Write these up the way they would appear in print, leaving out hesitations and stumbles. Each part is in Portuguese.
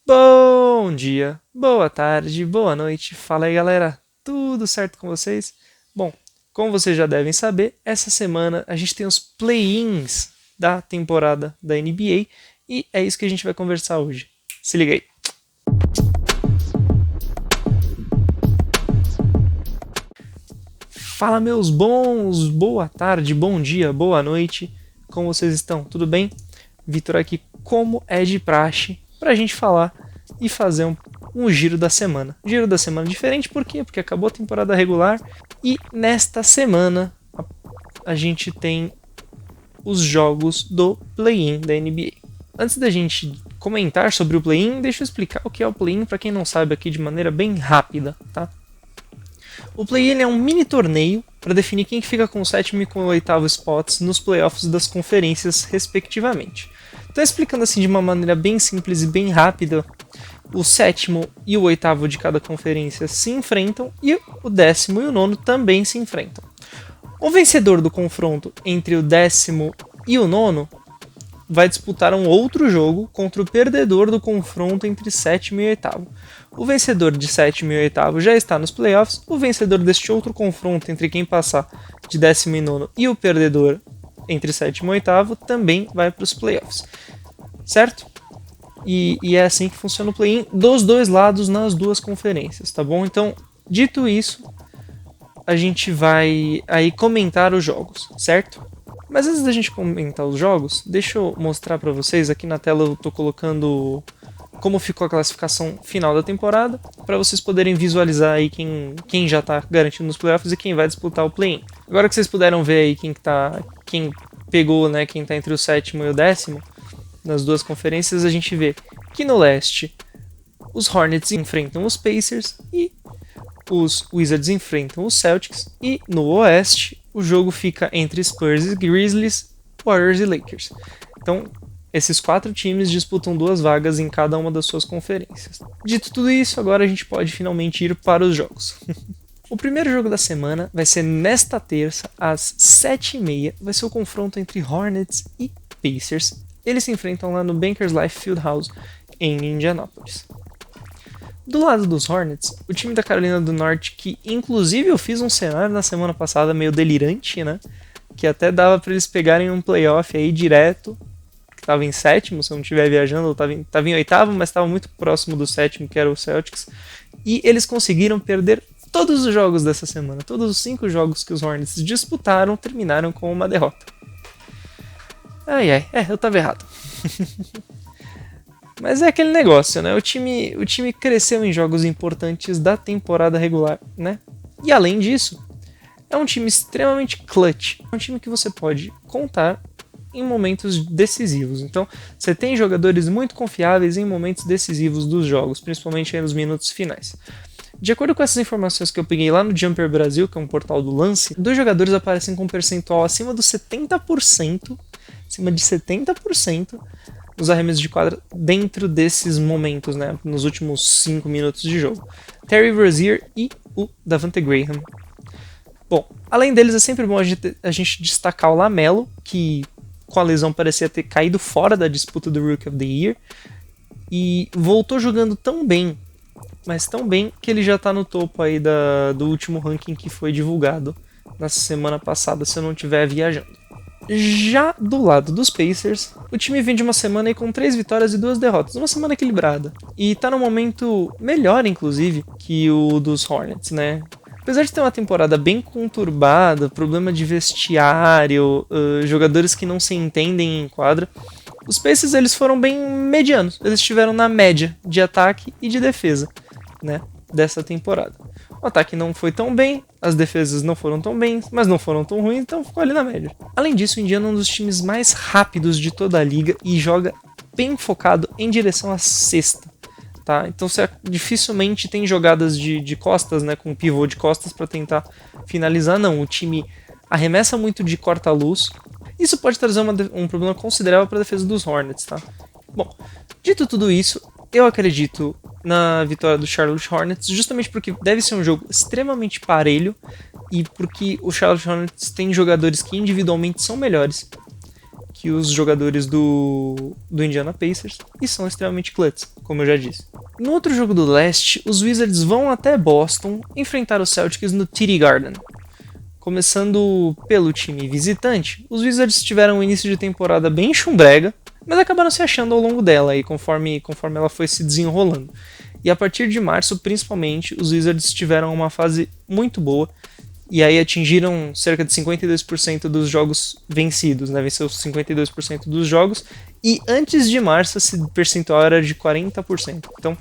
Bom dia, boa tarde, boa noite. Fala aí, galera. Tudo certo com vocês? Bom, como vocês já devem saber, essa semana a gente tem os play-ins da temporada da NBA e é isso que a gente vai conversar hoje. Se liga aí. Fala, meus bons, boa tarde, bom dia, boa noite. Como vocês estão? Tudo bem? Vitor aqui, como é de praxe, para a gente falar e fazer um giro da semana. Giro da semana diferente, por quê? Porque acabou a temporada regular e nesta semana a gente tem os jogos do play-in da NBA. Antes da gente comentar sobre o play-in, deixa eu explicar o que é o play-in para quem não sabe aqui de maneira bem rápida, tá? O play-in é um mini torneio para definir quem fica com o sétimo e com o oitavo spots nos playoffs das conferências, respectivamente. Então, explicando assim de uma maneira bem simples e bem rápida, o sétimo e o oitavo de cada conferência se enfrentam e o décimo e o nono também se enfrentam. O vencedor do confronto entre o décimo e o nono vai disputar um outro jogo contra o perdedor do confronto entre sétimo e oitavo. O vencedor de sétimo e oitavo já está nos playoffs, o vencedor deste outro confronto entre quem passar de décimo e nono e o perdedor entre sétimo e oitavo também vai para os playoffs, certo? E é assim que funciona o play-in dos dois lados nas duas conferências, tá bom? Então, dito isso, a gente vai aí comentar os jogos, certo? Mas antes da gente comentar os jogos, deixa eu mostrar para vocês, aqui na tela eu tô colocando como ficou a classificação final da temporada, para vocês poderem visualizar aí quem já está garantido nos playoffs e quem vai disputar o play-in. Agora que vocês puderam ver aí quem pegou, né, quem está entre o sétimo e o décimo, nas duas conferências, a gente vê que no leste os Hornets enfrentam os Pacers e os Wizards enfrentam os Celtics, e no oeste o jogo fica entre Spurs e Grizzlies, Warriors e Lakers. Então, esses quatro times disputam duas vagas em cada uma das suas conferências. Dito tudo isso, agora a gente pode finalmente ir para os jogos. O primeiro jogo da semana vai ser nesta terça, às 7h30. Vai ser o confronto entre Hornets e Pacers. Eles se enfrentam lá no Bankers Life Fieldhouse, em Indianápolis. Do lado dos Hornets, o time da Carolina do Norte, que inclusive eu fiz um cenário na semana passada meio delirante, né? Que até dava para eles pegarem um playoff aí direto, que estava em sétimo, se eu não estiver viajando, ou estava em oitavo, mas estava muito próximo do sétimo, que era o Celtics. E eles conseguiram perder todos os jogos dessa semana. Todos os 5 jogos que os Hornets disputaram terminaram com uma derrota. Eu tava errado. Mas é aquele negócio, né? O time cresceu em jogos importantes da temporada regular, né? E além disso, é um time extremamente clutch. É um time que você pode contar em momentos decisivos. Então, você tem jogadores muito confiáveis em momentos decisivos dos jogos, principalmente nos minutos finais. De acordo com essas informações que eu peguei lá no Jumper Brasil, que é um portal do lance, 2 jogadores aparecem com um percentual acima dos 70%, acima de 70% nos arremessos de quadra dentro desses momentos, né, nos últimos 5 minutos de jogo. Terry Rozier e o Davante Graham. Bom, além deles é sempre bom a gente destacar o LaMelo, que com a lesão parecia ter caído fora da disputa do Rookie of the Year e voltou jogando tão bem, mas tão bem que ele já está no topo aí do último ranking que foi divulgado na semana passada, se eu não estiver viajando. Já do lado dos Pacers, o time vem de uma semana aí com 3 vitórias e 2 derrotas, uma semana equilibrada. E tá num momento melhor, inclusive, que o dos Hornets, né? Apesar de ter uma temporada bem conturbada, problema de vestiário, jogadores que não se entendem em quadra, os Pacers eles foram bem medianos. Eles estiveram na média de ataque e de defesa, né, dessa temporada. O ataque não foi tão bem, as defesas não foram tão bem, mas não foram tão ruins, então ficou ali na média. Além disso, o Indiana é um dos times mais rápidos de toda a liga e joga bem focado em direção à cesta. Tá? Então você dificilmente tem jogadas de costas, né, com pivô de costas para tentar finalizar, não. O time arremessa muito de corta-luz. Isso pode trazer um problema considerável para a defesa dos Hornets. Tá? Bom, dito tudo isso, eu acredito na vitória do Charlotte Hornets, justamente porque deve ser um jogo extremamente parelho e porque o Charlotte Hornets tem jogadores que individualmente são melhores que os jogadores do Indiana Pacers e são extremamente clutch, como eu já disse. No outro jogo do leste, os Wizards vão até Boston enfrentar os Celtics no TD Garden. Começando pelo time visitante, os Wizards tiveram um início de temporada bem chumbrega, mas acabaram se achando ao longo dela, aí, conforme ela foi se desenrolando. E a partir de março, principalmente, os Wizards tiveram uma fase muito boa, e aí atingiram cerca de 52% dos jogos vencidos, né? Venceu 52% dos jogos, e antes de março esse percentual era de 40%, então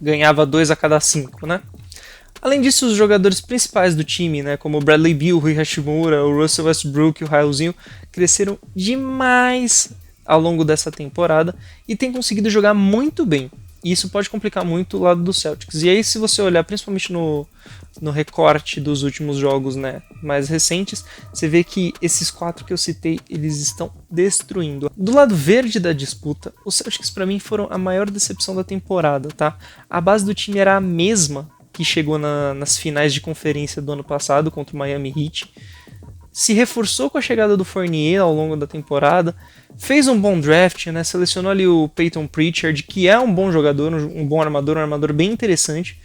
ganhava 2 a cada 5, né? Além disso, os jogadores principais do time, né, como o Bradley Beal, o Rui Hashimura, o Russell Westbrook e o Raiozinho, cresceram demais ao longo dessa temporada e têm conseguido jogar muito bem. E isso pode complicar muito o lado dos Celtics. E aí, se você olhar principalmente no recorte dos últimos jogos, né, mais recentes, você vê que esses 4 que eu citei, eles estão destruindo. Do lado verde da disputa, os Celtics para mim foram a maior decepção da temporada, tá? A base do time era a mesma que chegou nas finais de conferência do ano passado contra o Miami Heat. Se reforçou com a chegada do Fournier ao longo da temporada, fez um bom draft, né? Selecionou ali o Peyton Pritchard, que é um bom jogador, um bom armador, um armador bem interessante,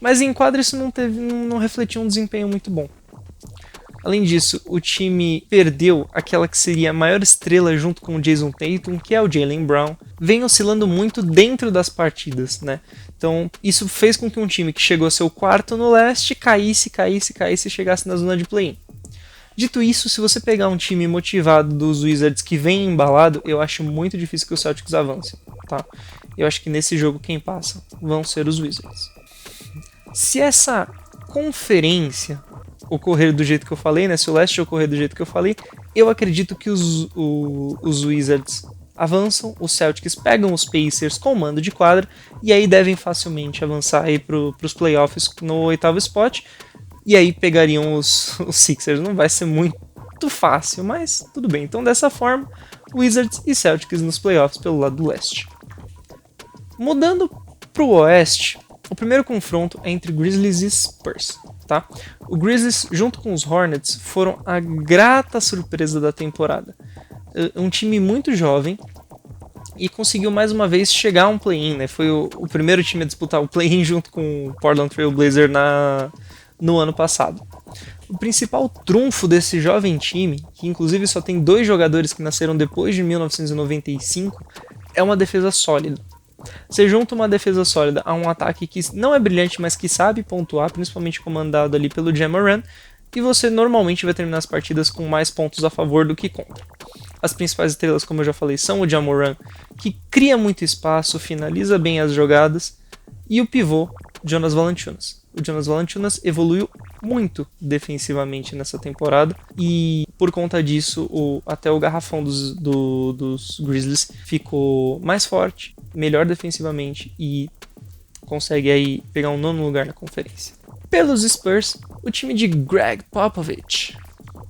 mas em quadra isso não refletiu um desempenho muito bom. Além disso, o time perdeu aquela que seria a maior estrela junto com o Jason Tatum, que é o Jaylen Brown, vem oscilando muito dentro das partidas, né? Então, isso fez com que um time que chegou a ser o quarto no leste caísse e chegasse na zona de play-in. Dito isso, se você pegar um time motivado dos Wizards que vem embalado, eu acho muito difícil que os Celtics avancem, tá? Eu acho que nesse jogo quem passa vão ser os Wizards. Se essa conferência ocorrer do jeito que eu falei, né? Se o leste ocorrer do jeito que eu falei, eu acredito que os Wizards avançam, os Celtics pegam os Pacers com mando de quadra e aí devem facilmente avançar aí para os playoffs no 8º spot e aí pegariam os Sixers. Não vai ser muito fácil, mas tudo bem. Então dessa forma, Wizards e Celtics nos playoffs pelo lado do leste. Mudando para o oeste, o primeiro confronto é entre Grizzlies e Spurs. Tá? O Grizzlies, junto com os Hornets, foram a grata surpresa da temporada. Um time muito jovem e conseguiu mais uma vez chegar a um play-in, né? Foi o primeiro time a disputar o play-in junto com o Portland Trail Blazers no ano passado. O principal trunfo desse jovem time, que inclusive só tem 2 jogadores que nasceram depois de 1995, é uma defesa sólida. Você junta uma defesa sólida a um ataque que não é brilhante, mas que sabe pontuar, principalmente comandado ali pelo Ja Morant, e você normalmente vai terminar as partidas com mais pontos a favor do que contra. As principais estrelas, como eu já falei, são o Ja Morant, que cria muito espaço, finaliza bem as jogadas, e o pivô, Jonas Valanciunas. O Jonas Valanciunas evoluiu muito defensivamente nessa temporada e por conta disso até o garrafão dos Grizzlies ficou mais forte, melhor defensivamente e consegue aí pegar um 9º lugar na conferência. Pelos Spurs, o time de Greg Popovich,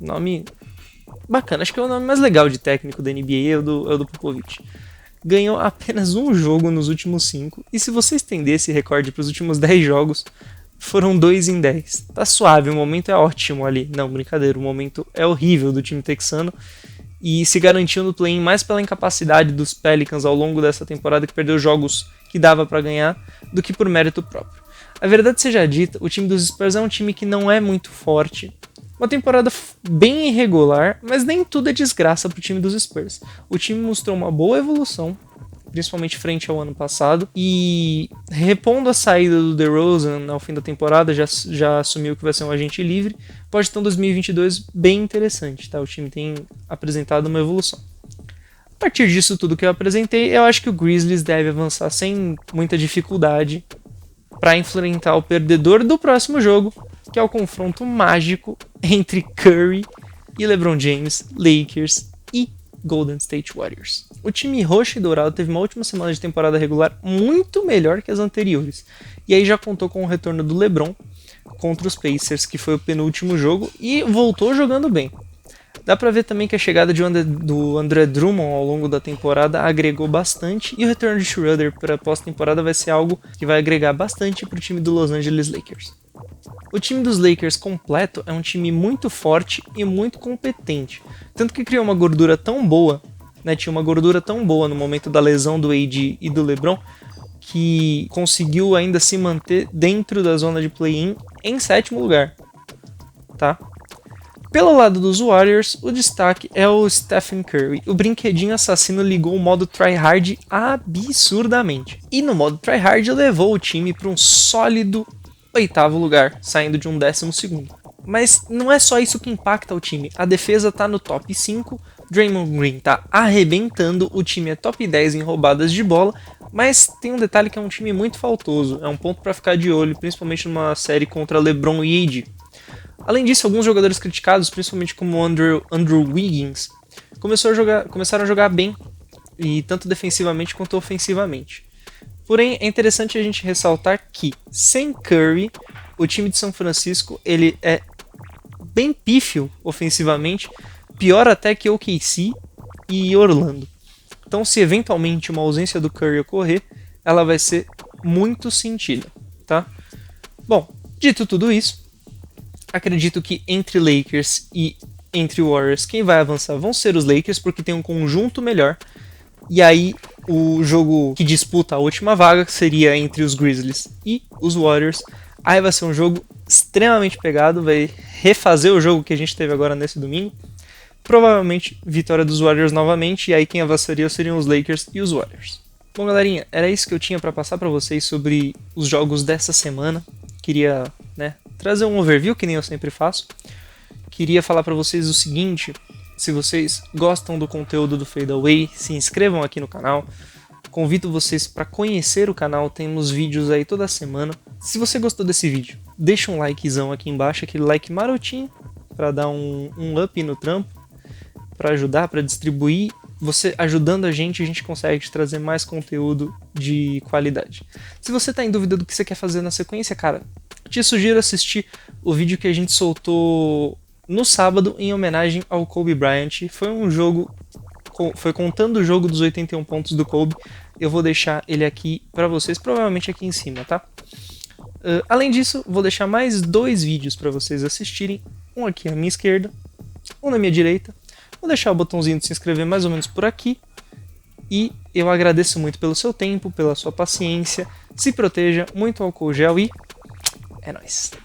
nome bacana, acho que é o nome mais legal de técnico da NBA, é o do Popovich. Ganhou apenas um jogo nos últimos 5, e se você estender esse recorde para os últimos 10 jogos, foram 2 em 10. Tá suave, o momento é ótimo ali. Não, brincadeira, o momento é horrível do time texano, e se garantiu no play-in mais pela incapacidade dos Pelicans ao longo dessa temporada, que perdeu jogos que dava para ganhar, do que por mérito próprio. A verdade seja dita, o time dos Spurs é um time que não é muito forte. Uma temporada bem irregular, mas nem tudo é desgraça para o time dos Spurs. O time mostrou uma boa evolução, principalmente frente ao ano passado, e repondo a saída do DeRozan ao fim da temporada, já assumiu que vai ser um agente livre, pode ter um 2022 bem interessante, tá? O time tem apresentado uma evolução. A partir disso tudo que eu apresentei, eu acho que o Grizzlies deve avançar sem muita dificuldade para enfrentar o perdedor do próximo jogo, que é o confronto mágico entre Curry e LeBron James, Lakers e Golden State Warriors. O time roxo e dourado teve uma última semana de temporada regular muito melhor que as anteriores, e aí já contou com o retorno do LeBron contra os Pacers, que foi o penúltimo jogo, e voltou jogando bem. Dá pra ver também que a chegada do André Drummond ao longo da temporada agregou bastante, e o retorno de Schroeder para a pós-temporada vai ser algo que vai agregar bastante pro time do Los Angeles Lakers. O time dos Lakers completo é um time muito forte e muito competente, tanto que criou uma gordura tão boa, né, tinha uma gordura tão boa no momento da lesão do AD e do LeBron, que conseguiu ainda se manter dentro da zona de play-in em 7º lugar, tá? Pelo lado dos Warriors, o destaque é o Stephen Curry. O brinquedinho assassino ligou o modo tryhard absurdamente. E no modo tryhard levou o time para um sólido 8º lugar, saindo de um 12º. Mas não é só isso que impacta o time. A defesa tá no top 5, Draymond Green tá arrebentando, o time é top 10 em roubadas de bola, mas tem um detalhe que é um time muito faltoso. É um ponto para ficar de olho, principalmente numa série contra LeBron e AD. Além disso, alguns jogadores criticados, principalmente como o Andrew Wiggins, começaram a jogar bem, e tanto defensivamente quanto ofensivamente. Porém, é interessante a gente ressaltar que, sem Curry, o time de São Francisco ele é bem pífio ofensivamente, pior até que OKC e Orlando. Então, se eventualmente uma ausência do Curry ocorrer, ela vai ser muito sentida, tá? Bom, dito tudo isso, acredito que entre Lakers e entre Warriors, quem vai avançar vão ser os Lakers, porque tem um conjunto melhor. E aí, o jogo que disputa a última vaga seria entre os Grizzlies e os Warriors. Aí vai ser um jogo extremamente pegado, vai refazer o jogo que a gente teve agora nesse domingo. Provavelmente vitória dos Warriors novamente, e aí quem avançaria seriam os Lakers e os Warriors. Bom, galerinha, era isso que eu tinha para passar para vocês sobre os jogos dessa semana. Queria, trazer um overview, que nem eu sempre faço. Queria falar para vocês o seguinte: se vocês gostam do conteúdo do Fade Away, se inscrevam aqui no canal. Convido vocês para conhecer o canal, temos vídeos aí toda semana. Se você gostou desse vídeo, deixa um likezão aqui embaixo, aquele like marotinho, para dar um up no trampo, para ajudar, para distribuir. Você ajudando a gente consegue te trazer mais conteúdo de qualidade. Se você tá em dúvida do que você quer fazer na sequência, cara, te sugiro assistir o vídeo que a gente soltou no sábado em homenagem ao Kobe Bryant. Foi contando o jogo dos 81 pontos do Kobe. Eu vou deixar ele aqui para vocês, provavelmente aqui em cima, tá? Além disso, vou deixar mais 2 vídeos para vocês assistirem. Um aqui à minha esquerda, um na minha direita. Vou deixar o botãozinho de se inscrever mais ou menos por aqui. E eu agradeço muito pelo seu tempo, pela sua paciência. Se proteja, muito álcool gel e é nóis.